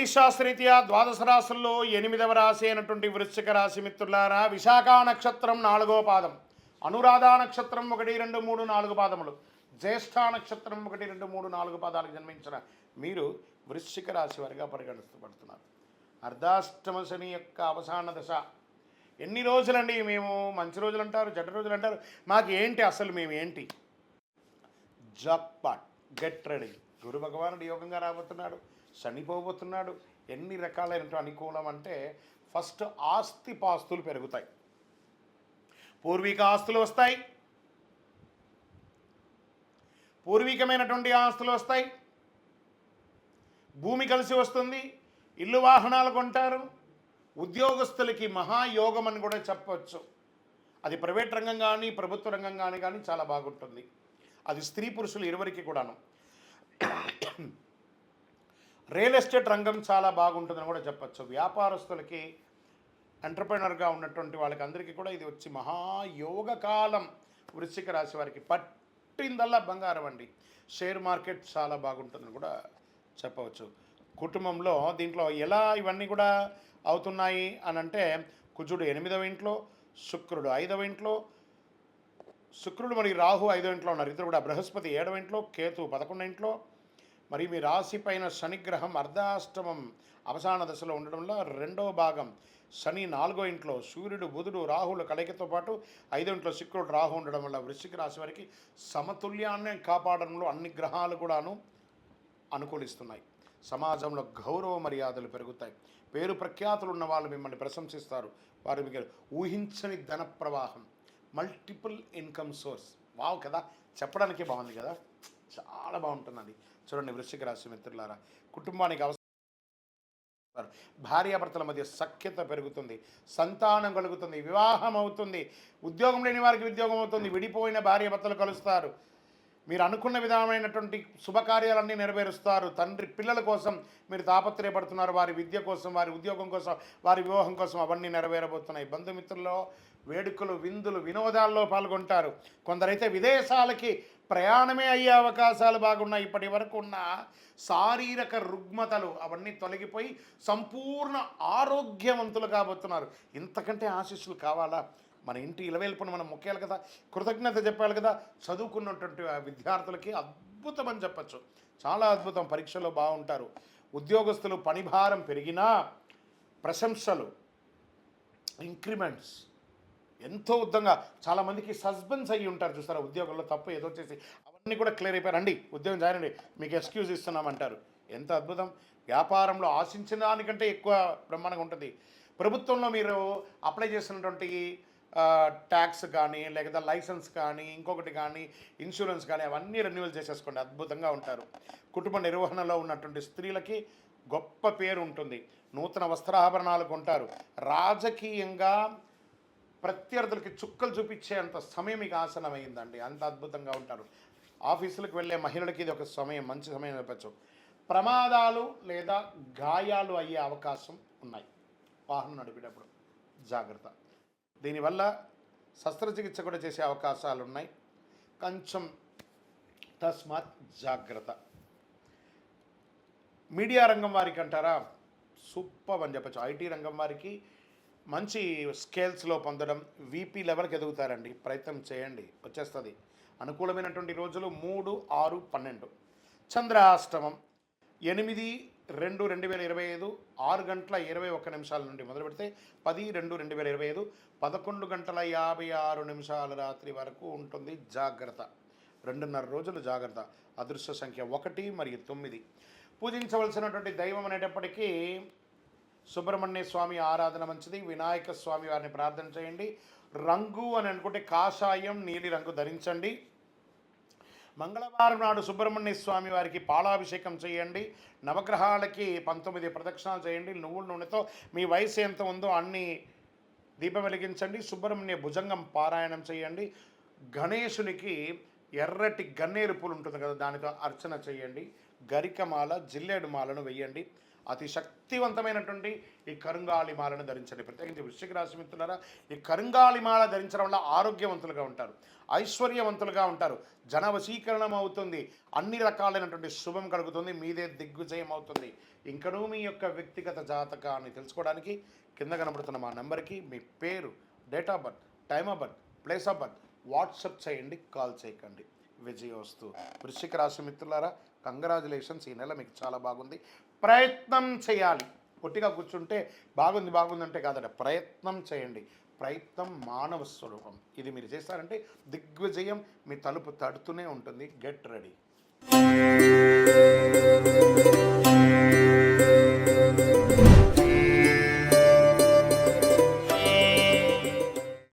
జ్యోతిషాస్త్రరీత్యా ద్వాదశ రాశుల్లో 8వ రాశి అయినటువంటి వృశ్చిక రాశి మిత్రులారా, విశాఖ నక్షత్రం 4వ పాదం, అనురాధ నక్షత్రం 1, 2, 3, 4 పాదములు, జ్యేష్ఠ నక్షత్రం 1, 2, 3, 4 పాదాలకు జన్మించిన మీరు వృశ్చిక రాశి వారిగా పరిగణించబడుతున్నారు. అర్ధాష్టమ శని యొక్క అవసాన దశ. ఎన్ని రోజులండి? మేము మంచి రోజులు అంటారు, చెడ్డ రోజులు అంటారు, మాకు ఏంటి అసలు? మేము ఏంటి? Jackpot, get ready. గురు భగవానుడు యోగంగా రాబోతున్నాడు, శనిపోబోతున్నాడు. ఎన్ని రకాలైనటువంటి అనుకూలం అంటే, ఫస్ట్ ఆస్తి పాస్తులు పెరుగుతాయి, పూర్వీక ఆస్తులు వస్తాయి, పూర్వీకమైనటువంటి ఆస్తులు వస్తాయి, భూమి కలిసి వస్తుంది, ఇల్లు వాహనాలు కొంటారు. ఉద్యోగస్తులకి మహాయోగం అని కూడా చెప్పవచ్చు. అది ప్రైవేట్ రంగం కానీ ప్రభుత్వ రంగం కానీ చాలా బాగుంటుంది. అది స్త్రీ పురుషులు ఇరువురికి కూడాను. రియల్ ఎస్టేట్ రంగం చాలా బాగుంటుందని కూడా చెప్పచ్చు. వ్యాపారస్తులకి, ఎంటర్ప్రెనర్గా ఉన్నటువంటి వాళ్ళకి అందరికీ కూడా ఇది వచ్చి మహాయోగ కాలం. వృశ్చిక రాశి వారికి పట్టిందల్లా బంగారం అండి. షేర్ మార్కెట్ చాలా బాగుంటుందని కూడా చెప్పవచ్చు. కుటుంబంలో దీంట్లో ఎలా ఇవన్నీ కూడా అవుతున్నాయి అని అంటే, కుజుడు 8వ ఇంట్లో, శుక్రుడు 5వ ఇంట్లో, శుక్రుడు మరియు రాహు 5వ ఇంట్లో ఉన్నారు. ఇద్దరు కూడా. బృహస్పతి 7వ ఇంట్లో, కేతు 11వ ఇంట్లో. మరి మీ రాశి పైన శనిగ్రహం అర్ధాష్టమం అవసాన దశలో ఉండడంలో 2వ భాగం శని 4వ ఇంట్లో, సూర్యుడు బుధుడు రాహుల కలయికతో పాటు 5వ ఇంట్లో శుక్రుడు రాహు ఉండడం వల్ల వృశ్చిక రాశి వారికి సమతుల్యాన్ని కాపాడడంలో అన్ని గ్రహాలు కూడాను అనుకూలిస్తున్నాయి. సమాజంలో గౌరవ మర్యాదలు పెరుగుతాయి. పేరు ప్రఖ్యాతులు ఉన్న వాళ్ళు మిమ్మల్ని ప్రశంసిస్తారు. వారు మీకు ఊహించని ధన ప్రవాహం, మల్టిపుల్ ఇన్కమ్ సోర్స్. వావ్ కదా, చెప్పడానికి బాగుంది కదా, చాలా బాగుంటుందండి. చూడండి వృశ్చిక రాశి మిత్రులారా, కుటుంబానికి అవసరం, భార్యాభర్తల మధ్య సఖ్యత పెరుగుతుంది, సంతానం కలుగుతుంది, వివాహం అవుతుంది, ఉద్యోగం లేని వారికి ఉద్యోగం అవుతుంది, విడిపోయిన భార్యాభర్తలు కలుస్తారు, మీరు అనుకున్న విధమైనటువంటి శుభకార్యాలన్నీ నెరవేరుస్తారు. తండ్రి పిల్లల కోసం మీరు తాపత్రయపడుతున్నారు, వారి విద్య కోసం, వారి ఉద్యోగం కోసం, వారి వివాహం కోసం అవన్నీ నెరవేరబోతున్నాయి. బంధుమిత్రుల్లో వేడుకలు, విందులు, వినోదాల్లో పాల్గొంటారు. కొందరైతే విదేశాలకి ప్రయాణమే అయ్యే అవకాశాలు బాగున్నాయి. ఇప్పటి వరకు ఉన్న శారీరక రుగ్మతలు అవన్నీ తొలగిపోయి సంపూర్ణ ఆరోగ్యవంతులు కాబోతున్నారు. ఇంతకంటే ఆశీస్సులు కావాలా? మన ఇంటి ఇలవేల్పును మనం మొక్కేయాలి కదా, కృతజ్ఞత చెప్పాలి కదా. చదువుకున్నటువంటి విద్యార్థులకి అద్భుతం అని చెప్పచ్చు, చాలా అద్భుతం. పరీక్షలో బాగుంటారు. ఉద్యోగస్తులు పనిభారం పెరిగినా ప్రశంసలు, ఇంక్రిమెంట్స్ ఎంతో ఉద్దంగా. చాలామందికి సస్పెన్స్ అయ్యి ఉంటారు చూస్తారా, ఉద్యోగంలో తప్పు ఏదో చేసి అవన్నీ కూడా క్లియర్ అయిపోయారు. రండి ఉద్యోగం జాయిన్ అండి, మీకు ఎక్స్క్యూజ్ ఇస్తున్నామంటారు. ఎంత అద్భుతం. వ్యాపారంలో ఆశించిన దానికంటే ఎక్కువ బ్రహ్మాండంగా ఉంటుంది. ప్రభుత్వంలో మీరు అప్లై చేసినటువంటి ట్యాక్స్ కానీ, లేకపోతే లైసెన్స్ కానీ, ఇంకొకటి కానీ, ఇన్సూరెన్స్ కానీ అవన్నీ రెన్యువల్ చేసేసుకోండి, అద్భుతంగా ఉంటారు. కుటుంబ నిర్వహణలో ఉన్నటువంటి స్త్రీలకి గొప్ప పేరు ఉంటుంది. నూతన వస్త్రాభరణాలు కొంటారు. రాజకీయంగా ప్రత్యర్థులకి చుక్కలు చూపించేంత సమయం మీకు ఆసనమైందండి, అంత అద్భుతంగా ఉంటారు. ఆఫీసులకు వెళ్ళే మహిళలకి ఇది ఒక సమయం, మంచి సమయం చెప్పచ్చు. ప్రమాదాలు లేదా గాయాలు అయ్యే అవకాశం ఉన్నాయి వాహనం నడిపేటప్పుడు, జాగ్రత్త. దీనివల్ల శస్త్రచికిత్స కూడా చేసే అవకాశాలు ఉన్నాయి, కొంచెం తస్మాత్ జాగ్రత్త. మీడియా రంగం వారికి అంటారా, సూపర్ అని చెప్పచ్చు. ఐటీ రంగం వారికి మంచి స్కేల్స్లో పొందడం, వీపీ లెవెల్కి ఎదుగుతారండి. ప్రయత్నం చేయండి, వచ్చేస్తుంది. అనుకూలమైనటువంటి రోజులు 3, 6, 12. చంద్రాష్టమం 8/2/2025 6:21 నుండి మొదలు పెడితే 10/2/2025 11:56 రాత్రి వరకు ఉంటుంది. జాగ్రత్త, 2.5 రోజులు జాగ్రత్త. అదృష్ట సంఖ్య 1 మరియు 9. పూజించవలసినటువంటి దైవం అనేటప్పటికీ సుబ్రహ్మణ్య స్వామి ఆరాధన మంచిది. వినాయక స్వామి వారిని ప్రార్థన చేయండి. రంగు అని అనుకుంటే కాషాయం, నీలి రంగు ధరించండి. మంగళవారం నాడు సుబ్రహ్మణ్య స్వామి వారికి పాలాభిషేకం చేయండి. నవగ్రహాలకి 19 ప్రదక్షిణాలు చేయండి. నువ్వుల నూనెతో మీ వయసు ఎంత ఉందో అన్ని దీపం వెలిగించండి. సుబ్రహ్మణ్య భుజంగం పారాయణం చేయండి. గణేశునికి ఎర్రటి గన్నేరు పూలు ఉంటుంది కదా, దానితో అర్చన చేయండి. గరికమాల, జిల్లేడు మాలను వెయ్యండి. అతి శక్తివంతమైనటువంటి ఈ కరుంగాళి మాలను ధరించండి. ప్రత్యేకించి వృశ్చిక రాశి మిత్రులారా, ఈ కరుంగాళి మాల ధరించడం వల్ల ఆరోగ్యవంతులుగా ఉంటారు, ఐశ్వర్యవంతులుగా ఉంటారు, జన వశీకరణం అవుతుంది, అన్ని రకాలైనటువంటి శుభం కలుగుతుంది, మీదే దిగ్విజయం అవుతుంది. ఇంకనూ మీ యొక్క వ్యక్తిగత జాతకాన్ని తెలుసుకోవడానికి కింద కనబడుతున్న మా నెంబర్కి మీ పేరు, date of birth, time of birth, place of birth WhatsApp చేయండి, కాల్ చేయకండి. విజయోస్తు. వృశ్చిక రాశి మిత్రులారా, కంగ్రాచులేషన్స్. ఈ నెల మీకు చాలా బాగుంది. ప్రయత్నం చేయాలి. పొట్టిగా కూర్చుంటే బాగుంది అంటే కాదట, ప్రయత్నం చేయండి. ప్రయత్నం మానవ స్వరూపం. ఇది మీరు చేస్తారంటే దిగ్విజయం మీ తలుపు తడుతూనే ఉంటుంది. Get ready.